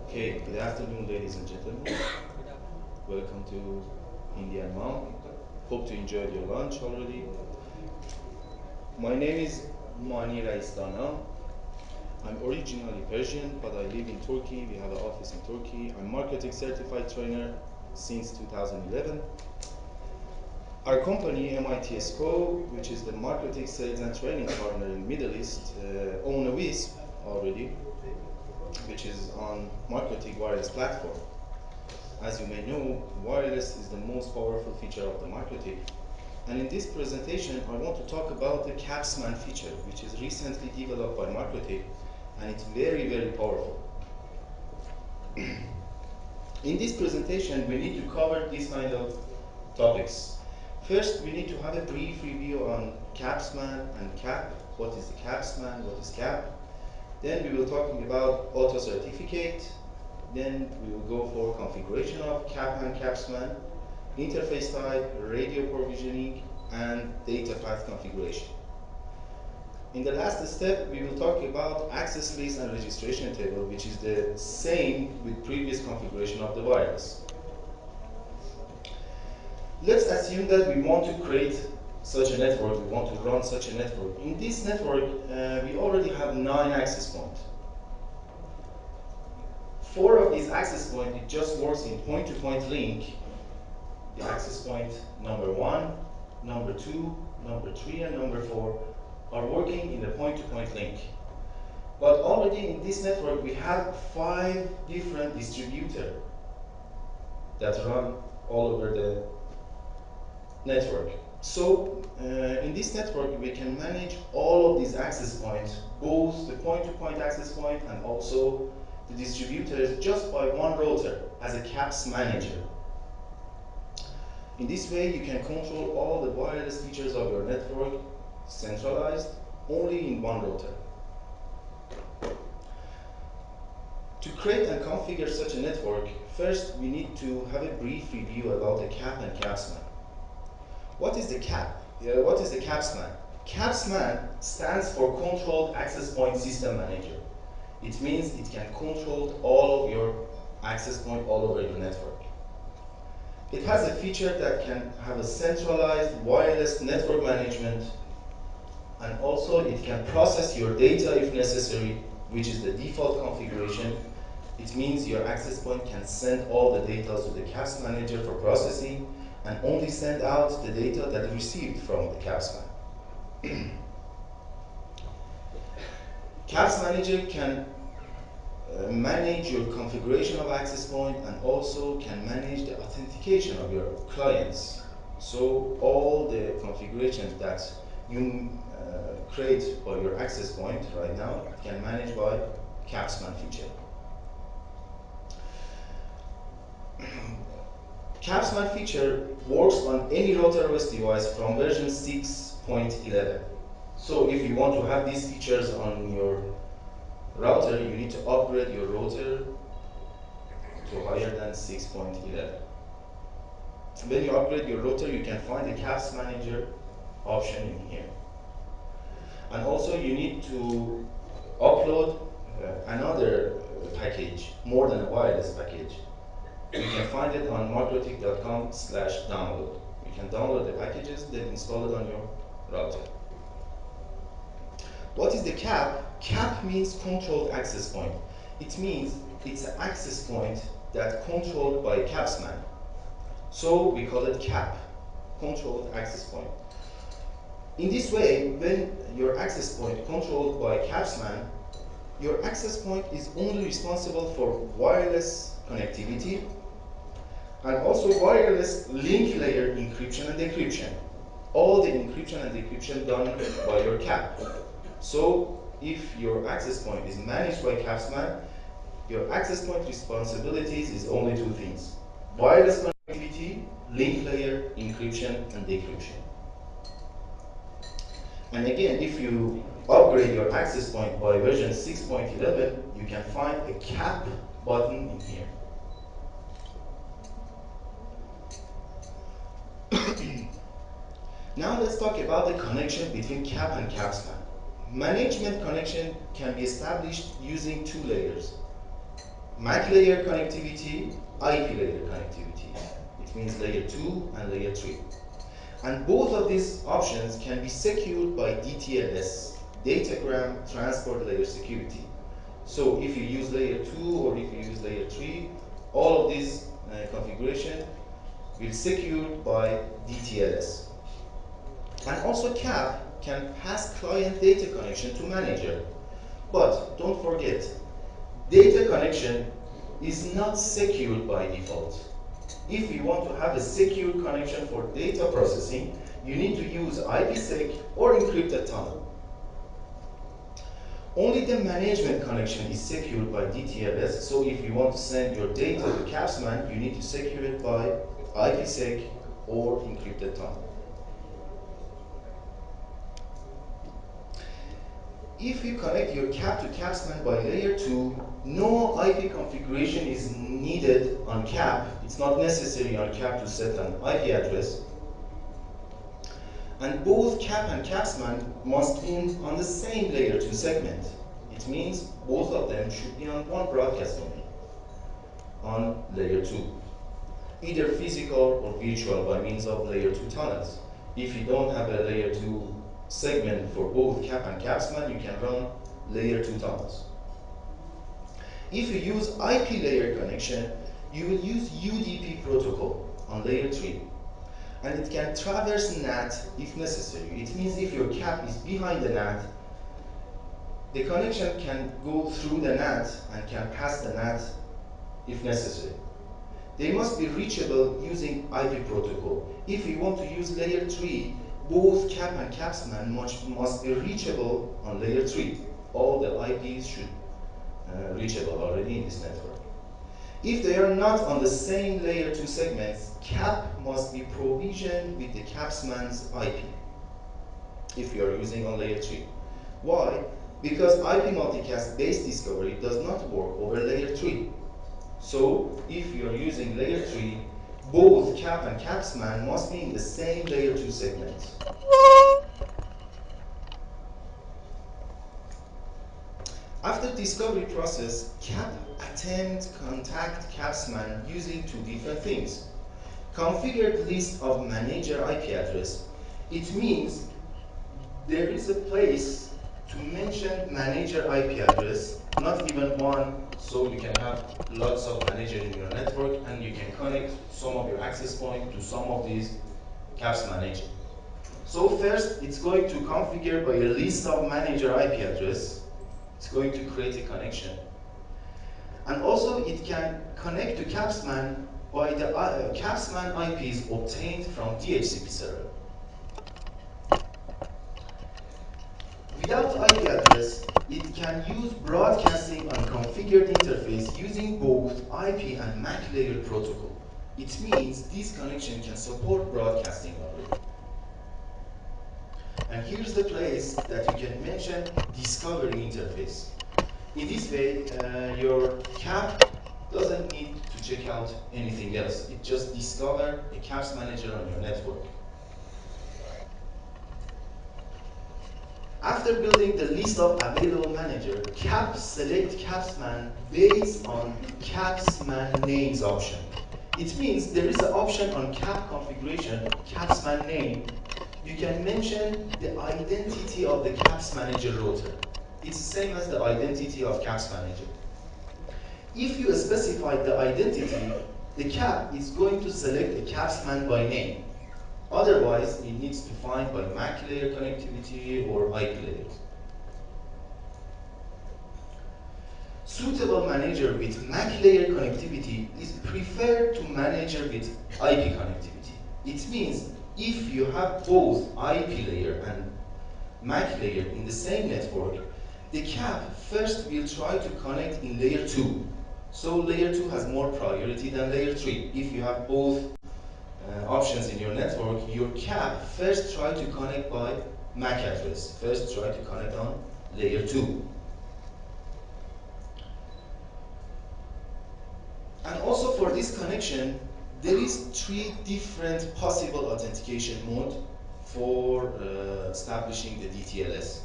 Okay, good afternoon, ladies and gentlemen. Welcome to Indian Mom. Hope to enjoyed your lunch already. My name is Raissdana. I'm originally Persian, but I live in Turkey. We have an office in Turkey. I'm marketing certified trainer since 2011. Our company, MITSCO, which is the marketing sales and training partner in Middle East, own a WISP already, which is on marketing wireless platform. As you may know, wireless is the most powerful feature of the marketing. And in this presentation, I want to talk about the CAPsMAN feature, which is recently developed by marketing, and it's very, very powerful. In this presentation, we need to cover these kind of topics. First, we need to have a brief review on CAPsMAN and CAP. What is the CAPsMAN? What is CAP? Then we will talking about auto certificate. Then we will go for configuration of CAP and CAPsMAN, interface type, radio provisioning, and data path configuration. In the last step, we will talk about access list and registration table, which is the same with previous configuration of the wireless. Let's assume that we want to create such a network, we want to run such a network. In this network, we already have 9 access points. 4 of these access points, it just works in point-to-point link. The access point number 1, number 2, number 3, and number 4 are working in the point-to-point link. But already in this network, we have 5 different distributors that run all over the network. So in this network, we can manage all of these access points, both the point-to-point access point and also the distributors, just by one router as a CAPS manager. In this way, you can control all the wireless features of your network centralized only in one router. To create and configure such a network, first we need to have a brief review about the CAP and CAPsMAN. What is the CAP? What is the CAPsMAN? CAPsMAN stands for Controlled Access Point System Manager. It means it can control all of your access point all over your network. It has a feature that can have a centralized wireless network management, and also it can process your data if necessary, which is the default configuration. It means your access point can send all the data to the CAPS manager for processing and only send out the data that is received from the CAPsMAN. CAPS manager can manage your configuration of access point and also can manage the authentication of your clients. So all the configurations that you create by your access point right now can manage by CAPsMAN feature. CAPsMAN feature works on any router OS device from version 6.11. So if you want to have these features on your router, you need to upgrade your router to higher than 6.11. When you upgrade your router, you can find the CAPS manager option in here. And also you need to upload another package, more than a wireless package. You can find it on marketing.com/download. You can download the packages, then install it on your router. What is the CAP? CAP means controlled access point. It means it's an access point that's controlled by CAPsMAN. So we call it CAP, controlled access point. In this way, when your access point controlled by CAPsMAN, your access point is only responsible for wireless connectivity and also wireless link layer encryption and decryption. All the encryption and decryption done by your CAP. So if your access point is managed by CAPsMAN, your access point responsibilities is only 2 things: wireless connectivity, link layer, encryption, and decryption. And again, if you upgrade your access point by version 6.11, you can find a CAP button in here. Now let's talk about the connection between CAP and CAPsMAN. Management connection can be established using 2 layers. MAC layer connectivity, IP layer connectivity. It means layer 2 and layer 3. And both of these options can be secured by DTLS, Datagram Transport Layer Security. So if you use layer 2 or if you use layer 3, all of these configuration will be secured by DTLS. And also CAP can pass client data connection to manager. But don't forget, data connection is not secured by default. If you want to have a secure connection for data processing, you need to use IPsec or encrypted tunnel. Only the management connection is secured by DTLS, so if you want to send your data to CAPsMAN, you need to secure it by IPsec or encrypted tunnel. If you connect your CAP to CAPsMAN by layer 2, no IP configuration is needed on CAP. It's not necessary on CAP to set an IP address. And both CAP and CAPsMAN must be on the same layer 2 segment. It means both of them should be on one broadcast domain, on layer 2. Either physical or virtual by means of layer 2 tunnels. If you don't have a layer 2 segment for both CAP and CAPsMAN, you can run layer 2 tunnels. If you use IP layer connection, you will use UDP protocol on layer 3. And it can traverse NAT if necessary. It means if your CAP is behind the NAT, the connection can go through the NAT and can pass the NAT if necessary. They must be reachable using IP protocol. If you want to use layer 3, both CAP and CAPsMAN must be reachable on layer 3. All the IPs should reachable already in this network. If they are not on the same layer 2 segments, CAP must be provisioned with the CAPsMAN's IP if you are using on layer 3. Why? Because IP multicast based discovery does not work over layer 3. So if you are using layer 3, both CAP and CAPsMAN must be in the same layer 2 segment. After discovery process, CAP attempt contact CAPsMAN using two different things. Configured list of manager IP address. It means there is a place to mention manager IP address, not even one, so you can have lots of manager in your network and you can connect some of your access point to some of these CAPS manager. So first, it's going to configure by a list of manager IP address. It's going to create a connection. And also it can connect to CAPsMAN by the CAPsMAN IPs obtained from DHCP server. Without IP address, it can use broadcasting on configured interface using both IP and MAC layer protocol. It means this connection can support broadcasting already. And here's the place that you can mention discovery interface. In this way, your CAP doesn't need to check out anything else. It just discovers a CAPS manager on your network. After building the list of available manager, CAP select CAPsMAN based on CAPsMAN names option. It means there is an option on CAP configuration, CAPsMAN name. You can mention the identity of the CAPS manager router. It's the same as the identity of CAPS manager. If you specify the identity, the CAP is going to select a CAPsMAN by name. Otherwise, it needs to find by MAC layer connectivity or IP layers. Suitable manager with MAC layer connectivity is preferred to manager with IP connectivity. It means if you have both IP layer and MAC layer in the same network, the CAP first will try to connect in layer 2. So layer 2 has more priority than layer 3. If you have both options in your network, your CAP first try to connect by MAC address. First try to connect on layer 2. And also for this connection, there is 3 different possible authentication mode for establishing the DTLS.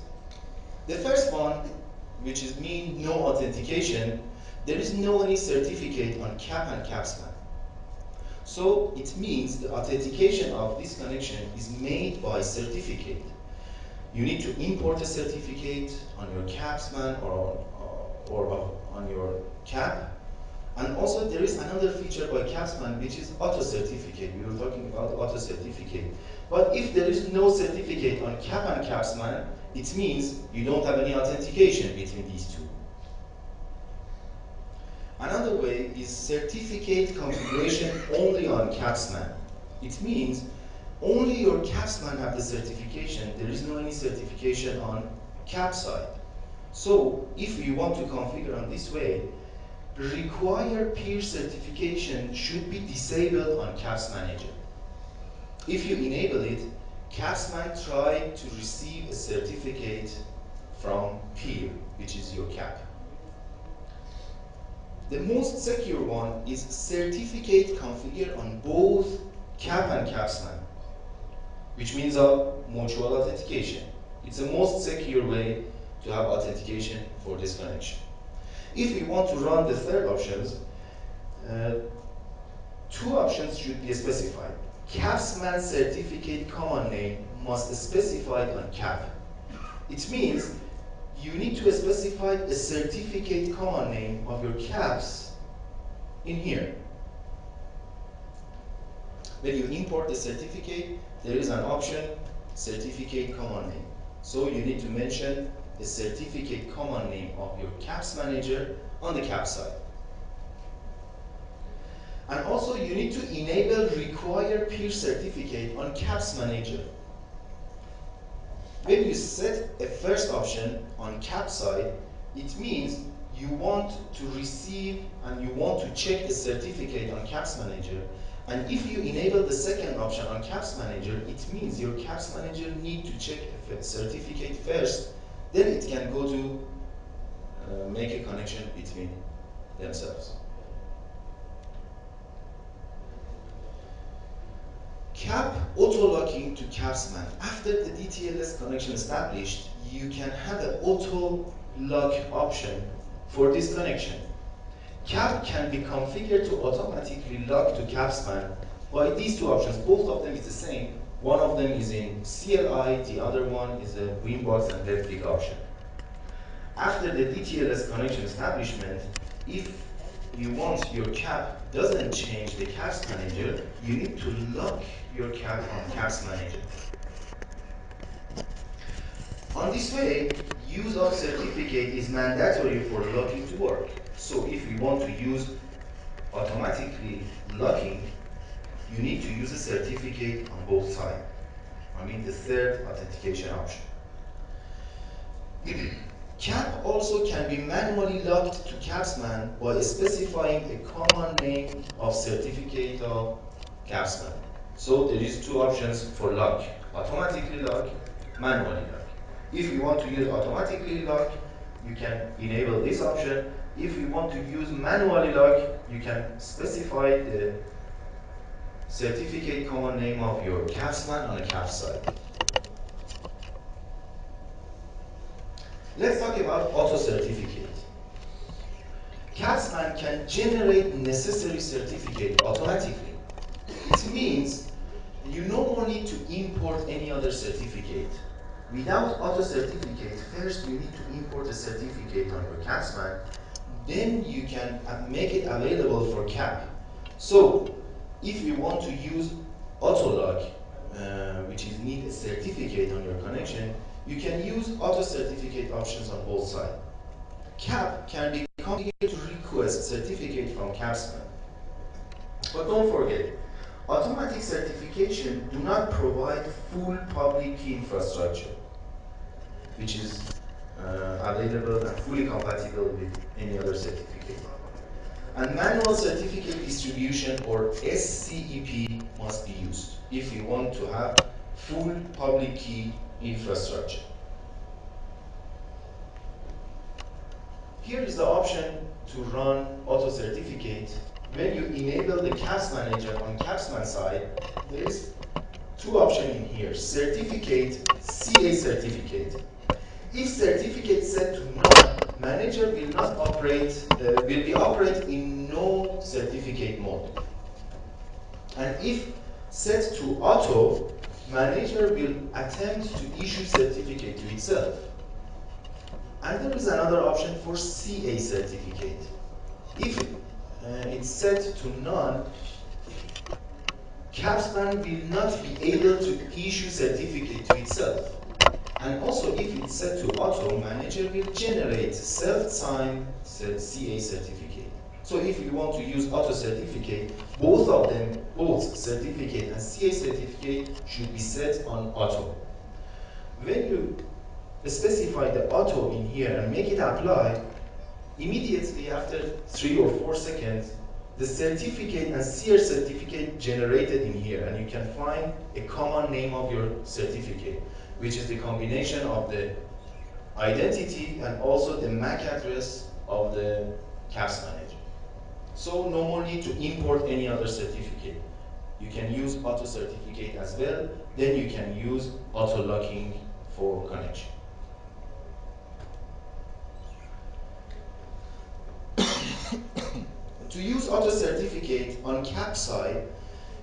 The first one, which is mean no authentication, There is no any certificate on CAP and CAPsMAN. So it means the authentication of this connection is made by certificate. You need to import a certificate on your CAPsMAN or on your CAP. And also there is another feature by CAPsMAN which is auto certificate. We were talking about auto certificate. But if there is no certificate on CAP and CAPsMAN, it means you don't have any authentication between these two. Another way is certificate configuration only on CAPsMAN. It means only your CAPsMAN have the certification. There is no any certification on CAP side. So if you want to configure on this way, required peer certification should be disabled on CAPS Manager. If you enable it, CAPsMAN try to receive a certificate from peer, which is your CAP. The most secure one is certificate configured on both CAP and CAPsMAN, which means a mutual authentication. It's the most secure way to have authentication for this connection. If we want to run the third options, two options should be specified. CAPsMAN certificate command name must specify on CAP. It means you need to specify a certificate command name of your CAPs in here. When you import the certificate, there is an option, certificate command name. So you need to mention the certificate command name of your CAPS manager on the CAP side. And also you need to enable required peer certificate on CAPS manager. When you set a first option on CAP side, it means you want to receive and you want to check the certificate on CAPS manager. And if you enable the second option on CAPS manager, it means your CAPS manager need to check a certificate first, then it can go to make a connection between themselves. CAP auto-locking to CAPsMAN. After the DTLS connection established, you can have an auto-lock option for this connection. CAP can be configured to automatically lock to CAPsMAN by these two options. Both of them is the same. One of them is in CLI, the other one is a Winbox and WebFig option. After the DTLS connection establishment, if you want your CAP doesn't change the CAPS manager, you need to lock your CAP on CAPS manager. On this way, use of certificate is mandatory for locking to work. So if you want to use automatically locking, you need to use a certificate on both sides. I mean the third authentication option. CAP also can be manually locked to CAPsMAN by specifying a common name of certificate of CAPsMAN. So there is two options for lock: automatically lock, manually lock. If you want to use automatically lock, you can enable this option. If you want to use manually lock, you can specify the certificate common name of your CAPsMAN on the CAP side. Let's talk about auto certificate. CAPsMAN can generate necessary certificate automatically. It means you no more need to import any other certificate. Without auto certificate, first you need to import a certificate on your CAPsMAN, then you can make it available for CAP. So if you want to use auto lock, which is need a certificate on your connection, you can use auto certificate options on both sides. CAP can be configured to request certificate from CAPsMAN. But don't forget, automatic certification do not provide full public key infrastructure, which is available and fully compatible with any other certificate. And manual certificate distribution, or SCEP, must be used if you want to have full public key infrastructure. Here is the option to run auto certificate. When you enable the CAPS manager on CAPsMAN side, there is two options in here: certificate, CA certificate. If certificate set to none, manager will not operate, will be operate in no certificate mode. And if set to auto, manager will attempt to issue certificate to itself. And there is another option for CA certificate. If it's set to none, CAPsMAN will not be able to issue certificate to itself. And also, if it's set to auto, manager will generate self-signed CA certificate. So if you want to use auto certificate, both of them, both certificate and CA certificate should be set on auto. When you specify the auto in here and make it apply, immediately after 3 or 4 seconds, the certificate and CA certificate generated in here, and you can find a common name of your certificate, which is the combination of the identity and also the MAC address of the CAPS manager. So no more need to import any other certificate. You can use auto certificate as well, then you can use auto locking for connection. To use auto certificate on CAP side,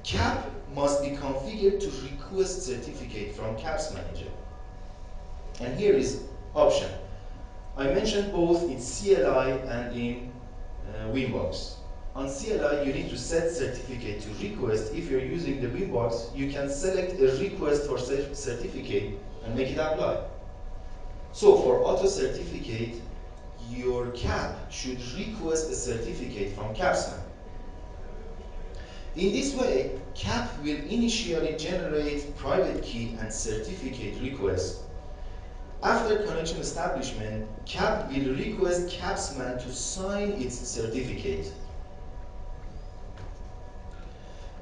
CAP must be configured to request certificate from CAPS manager. And here is option. I mentioned both in CLI and in Winbox. On CLI, you need to set certificate to request. If you're using the Winbox, you can select a request for certificate and make it apply. So for auto certificate, your CAP should request a certificate from CAPsMAN. In this way, CAP will initially generate private key and certificate requests. After connection establishment, CAP will request CAPsMAN to sign its certificate.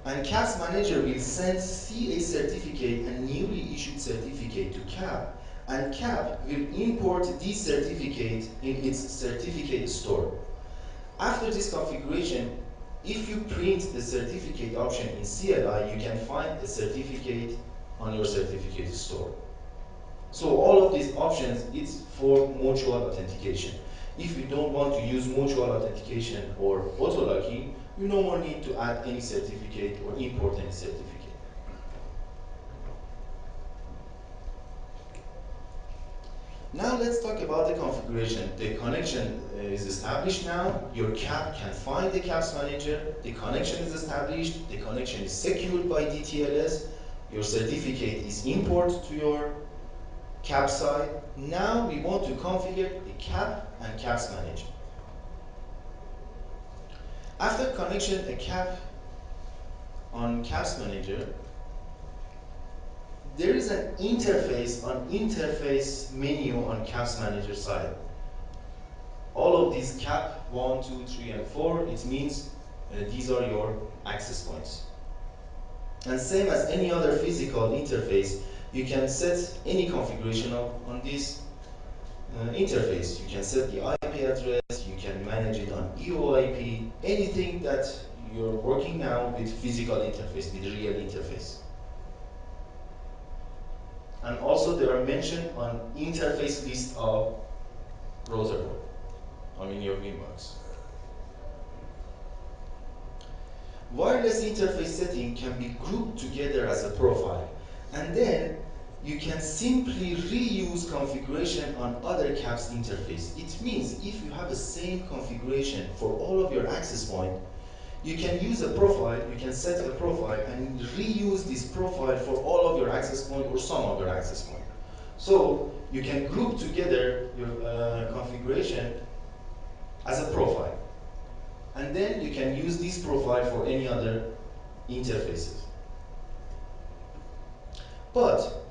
And CAPS manager will send CA certificate and newly issued certificate to CAP, and CAP will import this certificate in its certificate store. After this configuration, if you print the certificate option in CLI, you can find a certificate on your certificate store. So all of these options is for mutual authentication. If you don't want to use mutual authentication or auto locking, you no more need to add any certificate or import any certificate. Now let's talk about the configuration. The connection is established now. Your CAP can find the CAPS manager. The connection is established. The connection is secured by DTLS. Your certificate is imported to your CAP side. Now we want to configure the CAP and CAPS manager. After connection a CAP on CAPS manager, there is an interface on interface menu on CAPS manager side. All of these CAP 1, 2, 3, and 4, it means these are your access points. And same as any other physical interface, you can set any configuration on this interface. You can set the IP address, you can manage it on EOIP, anything that you're working now with physical interface, with real interface. And also they are mentioned on interface list of router board, your Winbox. Wireless interface setting can be grouped together as a profile, and then you can simply reuse configuration on other CAPS interface. It means if you have the same configuration for all of your access point, you can use a profile, you can set a profile and reuse this profile for all of your access point or some of your access point. So you can group together your configuration as a profile. And then you can use this profile for any other interfaces. But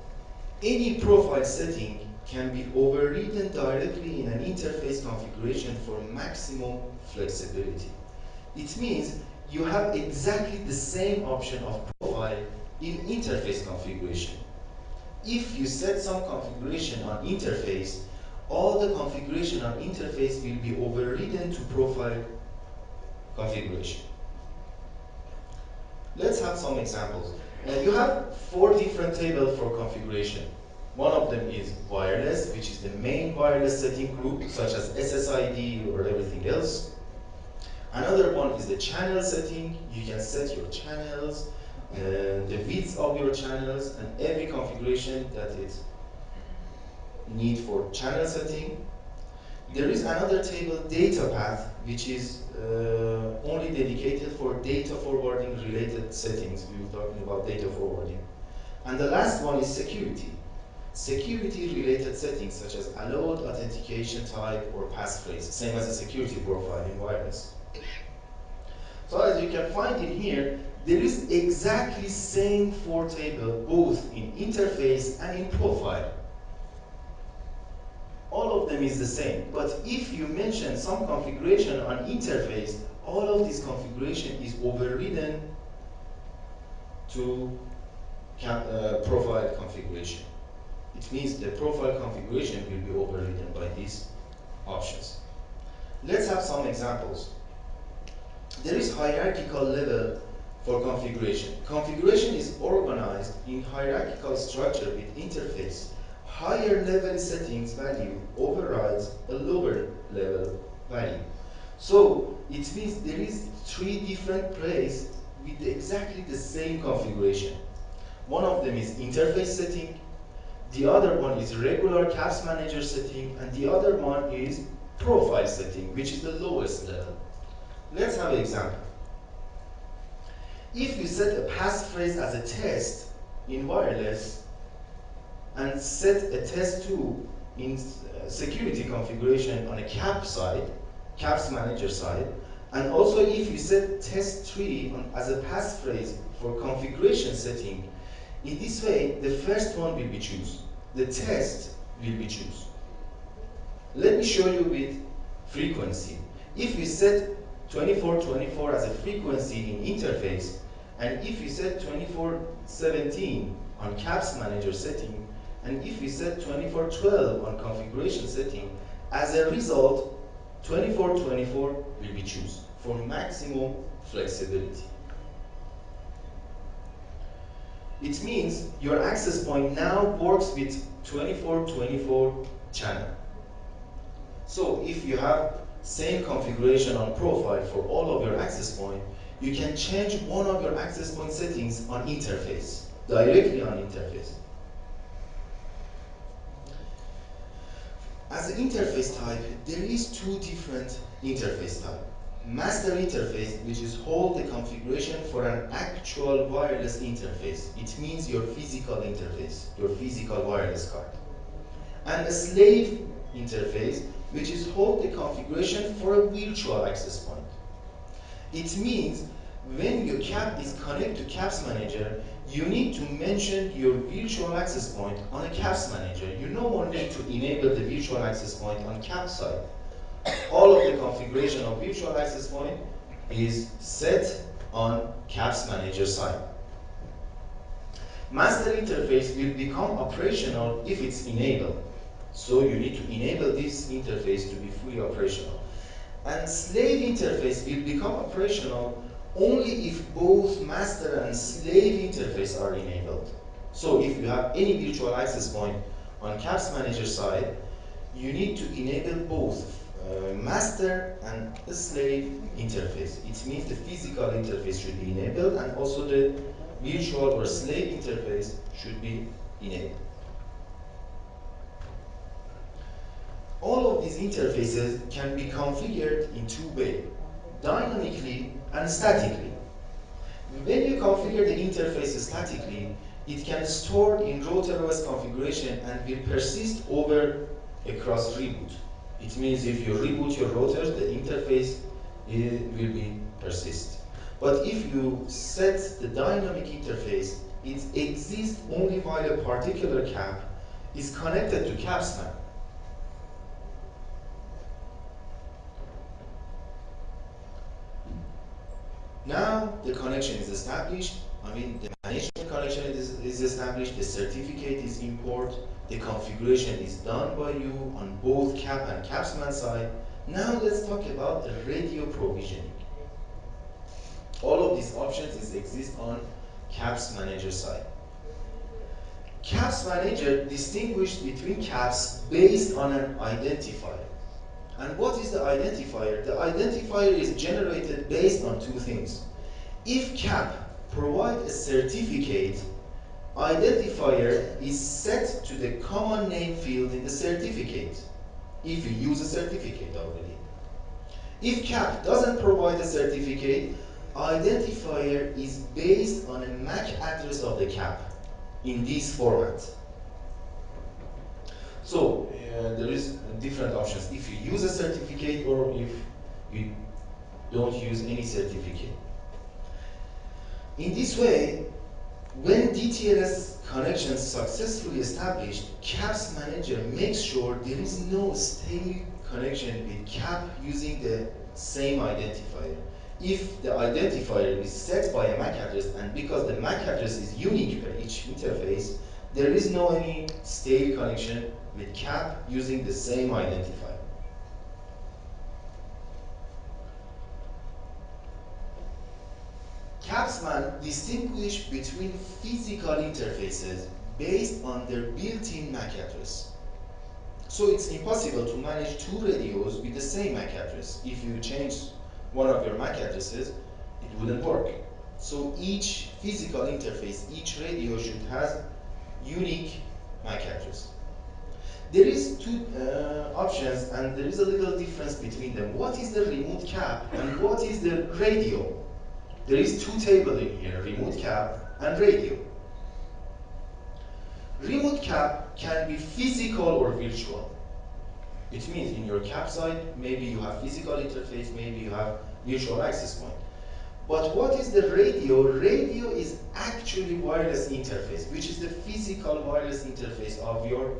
any profile setting can be overridden directly in an interface configuration for maximum flexibility. It means you have exactly the same option of profile in interface configuration. If you set some configuration on interface, all the configuration on interface will be overridden to profile configuration. Let's have some examples. You have 4 different tables for configuration. One of them is wireless, which is the main wireless setting group, such as SSID or everything else. Another one is the channel setting. You can set your channels, the width of your channels, and every configuration that it need for channel setting. There is another table, data path, which is only dedicated for data forwarding related settings. We were talking about data forwarding. And the last one is security. Security related settings such as allowed authentication type or passphrase, same as a security profile in wireless. So as you can find in here, there is exactly same four table both in interface and in profile. All of them is the same, but if you mention some configuration on interface, all of this configuration is overridden to profile configuration. It means the profile configuration will be overridden by these options. Let's have some examples. There is hierarchical level for configuration. Configuration is organized in hierarchical structure with interface. Higher level settings value overrides a lower level value. So it means there is three different places with exactly the same configuration. One of them is interface setting, the other one is regular CAPs manager setting, and the other one is profile setting, which is the lowest level. Let's have an example. If you set a passphrase as a test in wireless and set a test2 in security configuration on a CAP side, CAPs manager side, and also if you set test3 as a passphrase for configuration setting, in this way, the first one will be choose. The test will be choose. Let me show you with frequency. If we set 2424 as a frequency in interface, and if we set 2417 on CAPs manager setting, and if we set 2412 on configuration setting, as a result, 2424 will be choose for maximum flexibility. It means your access point now works with 2424 channel. So if you have same configuration on profile for all of your access point, you can change one of your access point settings on interface, directly on interface. As an interface type, there is two different interface type. Master interface, which is hold the configuration for an actual wireless interface. It means your physical interface, your physical wireless card. And a slave interface, which is hold the configuration for a virtual access point. It means when your CAP is connected to CAPs manager, you need to mention your virtual access point on a CAPs manager. You no more need to enable the virtual access point on CAP side. All of the configuration of virtual access point is set on CAPs manager side. Master interface will become operational if it's enabled. So you need to enable this interface to be fully operational. And slave interface will become operational only if both master and slave interface are enabled. So if you have any virtual access point on CAPs manager side, you need to enable both master and the slave interface. It means the physical interface should be enabled and also the virtual or slave interface should be enabled. All of these interfaces can be configured in two ways, dynamically and statically. When you configure the interface statically, it can store in router OS configuration and will persist over across reboot. It means if you reboot your router, the interface will be persist. But if you set the dynamic interface, it exists only while a particular CAP is connected to CAPsMAN. Now the connection is established. The management connection is established. The certificate is imported. The configuration is done by you on both CAP and CAPsMAN side. Now let's talk about the radio provisioning. All of these options exist on CAPs manager side. CAPS manager distinguished between caps based on an identifier. And what is the identifier? The identifier is generated based on two things. If CAP provides a certificate, identifier is set to the common name field in the certificate, if you use a certificate already. If CAP doesn't provide a certificate, identifier is based on a MAC address of the CAP in this format. So there is different options if you use a certificate or if you don't use any certificate. In this way, when DTLS connection is successfully established, CAPS manager makes sure there is no stale connection with CAP using the same identifier. If the identifier is set by a MAC address, and because the MAC address is unique per each interface, there is no any stale connection with CAP using the same identifier. CAPsMAN distinguish between physical interfaces based on their built-in MAC address. So it's impossible to manage two radios with the same MAC address. If you change one of your MAC addresses, it wouldn't work. So each physical interface, each radio should have unique MAC address. There is two options and there is a little difference between them. What is the remote cap and what is the radio? There is two tables in here, remote cap and radio. Remote cap can be physical or virtual. It means in your cap side, maybe you have physical interface, maybe you have virtual access point. But what is the radio? Radio is actually wireless interface, which is the physical wireless interface of your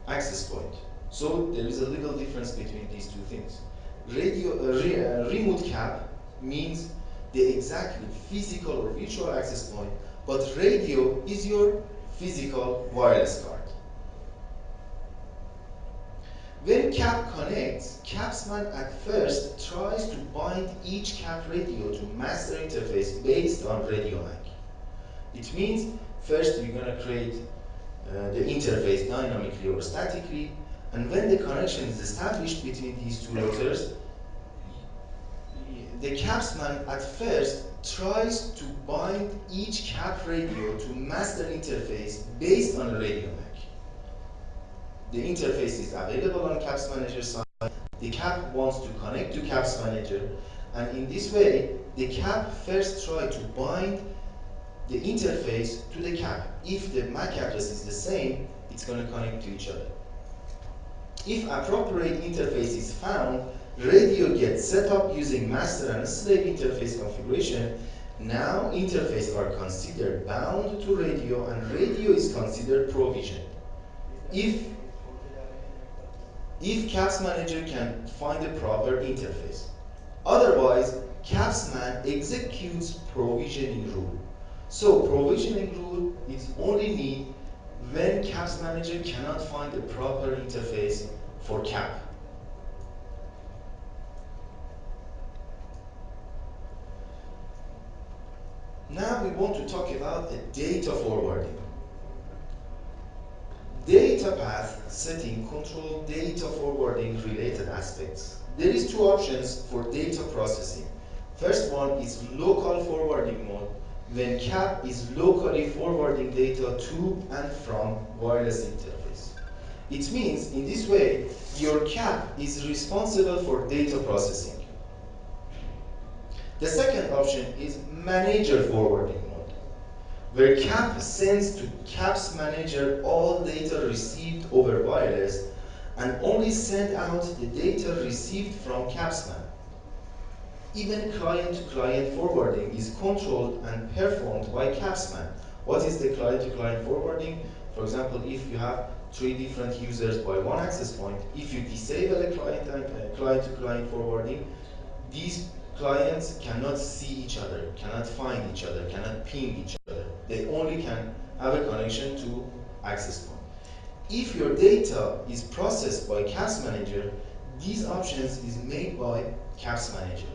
access point. So there is a little difference between these two things. Remote cap means the exactly physical or virtual access point, but radio is your physical wireless card. When CAP connects, CAPsMAN at first tries to bind each CAP radio to master interface based on radio MAC. It means first we're going to create the interface dynamically or statically, and when the connection is established between these two routers, the CAPsMAN at first tries to bind each CAP radio to master interface based on a radio MAC. The interface is available on CAPS Manager side. The CAP wants to connect to CAPS Manager, and in this way, the CAP first tries to bind the interface to the CAP. If the MAC address is the same, it's going to connect to each other. If appropriate interface is found, radio gets set up using master and slave interface configuration. Now interfaces are considered bound to radio and radio is considered provisioned. If CAPS Manager can find a proper interface. Otherwise, CAPsMAN executes provisioning rule. So provisioning rule is only need when CAPS Manager cannot find a proper interface for CAP. Now we want to talk about a data forwarding. Data path setting control data forwarding related aspects. There is two options for data processing. First one is local forwarding mode, when CAP is locally forwarding data to and from wireless interface. It means in this way, your CAP is responsible for data processing. The second option is manager forwarding mode, where CAP sends to CAPS manager all data received over wireless and only send out the data received from CAPsMAN. Even client-to-client forwarding is controlled and performed by CAPsMAN. What is the client-to-client forwarding? For example, if you have three different users by one access point, if you disable a client-to-client forwarding, these clients cannot see each other, cannot find each other, cannot ping each other. They only can have a connection to access point. If your data is processed by CAPS Manager, these options is made by CAPS Manager.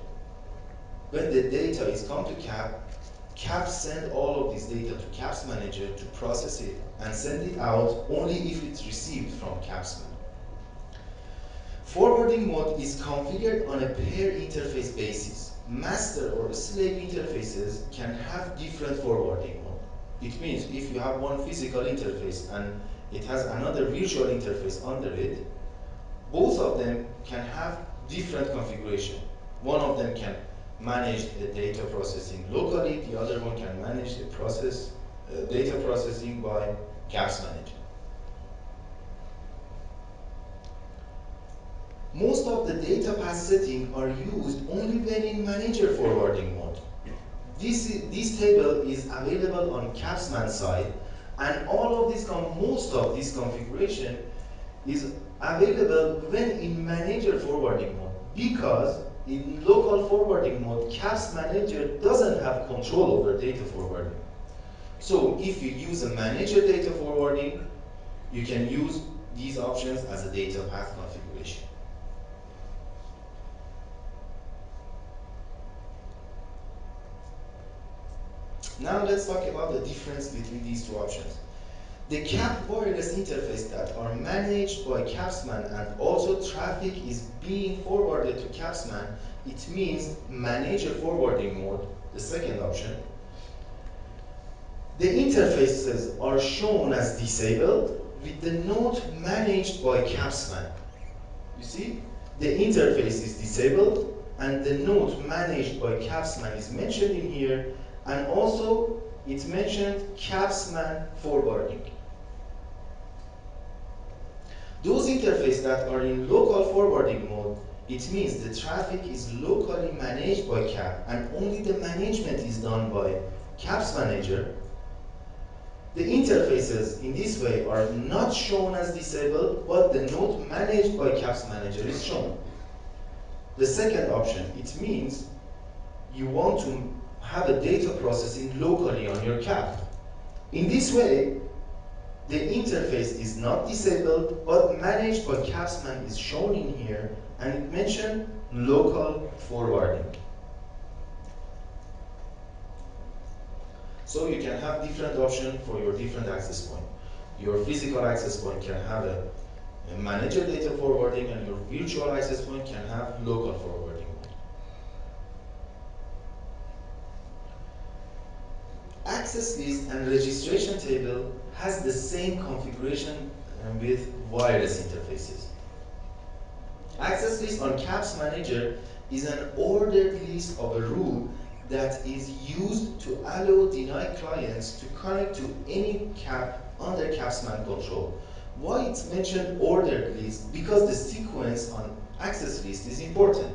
When the data is come to CAP, CAP send all of this data to CAPS manager to process it and send it out only if it's received from CAPsMAN. Forwarding mode is configured on a pair interface basis. Master or slave interfaces can have different forwarding mode. It means if you have one physical interface and it has another virtual interface under it, both of them can have different configuration. One of them can manage the data processing locally, the other one can manage the data processing by CAPS manager. Most of the data path settings are used only when in manager forwarding mode. This table is available on CAPsMAN side, and most of this configuration is available when in manager forwarding mode, because in local forwarding mode, CAPS manager doesn't have control over data forwarding. So if you use a manager data forwarding, you can use these options as a data path configuration. Now let's talk about the difference between these two options. The CAP wireless interface that are managed by CAPsMAN and also traffic is being forwarded to CAPsMAN, it means manager forwarding mode, the second option. The interfaces are shown as disabled with the node managed by CAPsMAN. You see, the interface is disabled and the node managed by CAPsMAN is mentioned in here, and also it's mentioned CAPsMAN forwarding. Those interfaces that are in local forwarding mode, it means the traffic is locally managed by CAP and only the management is done by CAPS manager. The interfaces in this way are not shown as disabled, but the node managed by CAPS manager is shown. The second option, it means you want to have a data processing locally on your CAP. In this way, the interface is not disabled, but managed by CAPsMAN is shown in here, and it mentioned local forwarding. So you can have different options for your different access point. Your physical access point can have a manager data forwarding, and your virtual access point can have local forwarding. Access list and registration table has the same configuration with wireless interfaces. Access list on CAPS manager is an ordered list of a rule that is used to allow deny clients to connect to any CAP under CAPsMAN control. Why it's mentioned ordered list? Because the sequence on access list is important.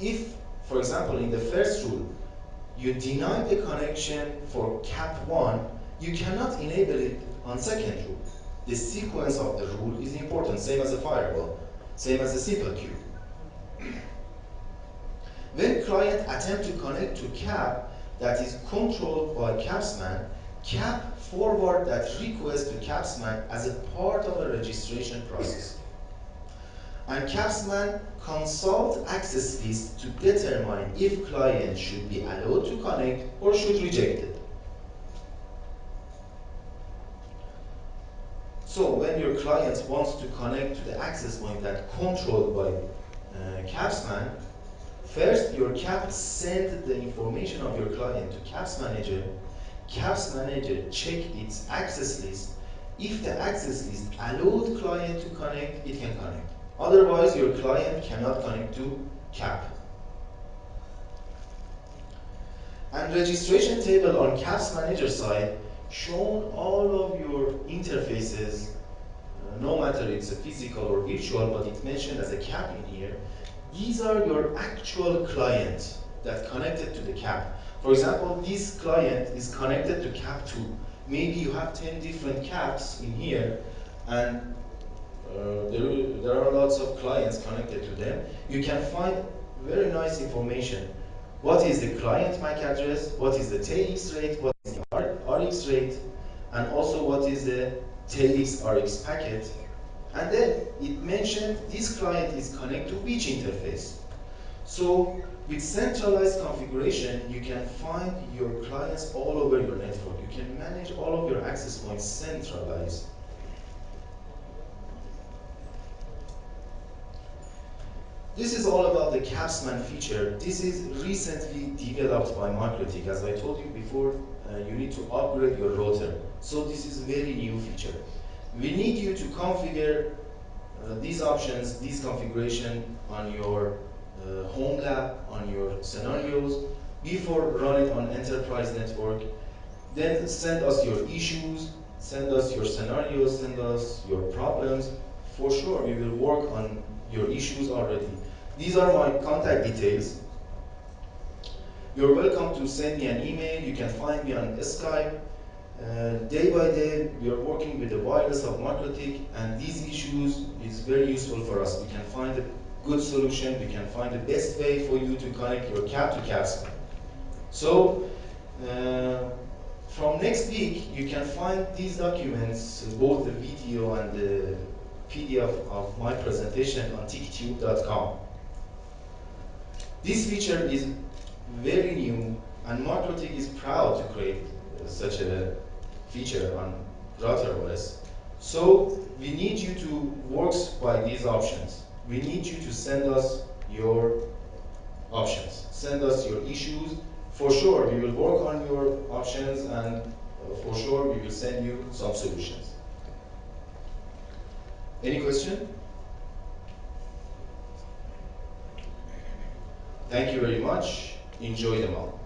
If, for example, in the first rule, you deny the connection for CAP1, you cannot enable it on second rule. The sequence of the rule is important, same as a firewall, same as a simple queue. When client attempt to connect to CAP that is controlled by CAPsMAN, CAP forward that request to CAPsMAN as a part of a registration process. And CAPsMAN consult access list to determine if client should be allowed to connect or should reject it. So when your client wants to connect to the access point that controlled by CAPsMAN, first your CAP send the information of your client to CAPS manager. CAPS manager check its access list. If the access list allowed client to connect, it can connect. Otherwise, your client cannot connect to CAP. And registration table on CAPS manager side shown all of your interfaces, no matter it's a physical or virtual, but it's mentioned as a CAP in here. These are your actual clients that connected to the CAP. For example, this client is connected to CAP2. Maybe you have 10 different CAPs in here, and there are lots of clients connected to them. You can find very nice information. What is the client MAC address? What is the TX rate? What is the RX rate? And also what is the TX RX packet? And then it mentioned this client is connected to which interface. So with centralized configuration, you can find your clients all over your network. You can manage all of your access points centralized. This is all about the CAPsMAN feature. This is recently developed by MikroTik. As I told you before, you need to upgrade your router. So this is a very new feature. We need you to configure these options, this configuration on your home lab, on your scenarios, before run it on enterprise network. Then send us your issues, send us your scenarios, send us your problems. For sure, we will work on your issues already. These are my contact details. You're welcome to send me an email. You can find me on Skype. Day by day, we are working with the wireless of MikroTik, and these issues is very useful for us. We can find a good solution. We can find the best way for you to connect your CAP to CAPsMAN. So, from next week, you can find these documents, both the video and the PDF of my presentation on tictube.com. This feature is very new, and MikroTik is proud to create such a feature on router OS. So we need you to work by these options. We need you to send us your options, send us your issues. For sure, we will work on your options, and for sure, we will send you some solutions. Any question? Thank you very much. Enjoy them all.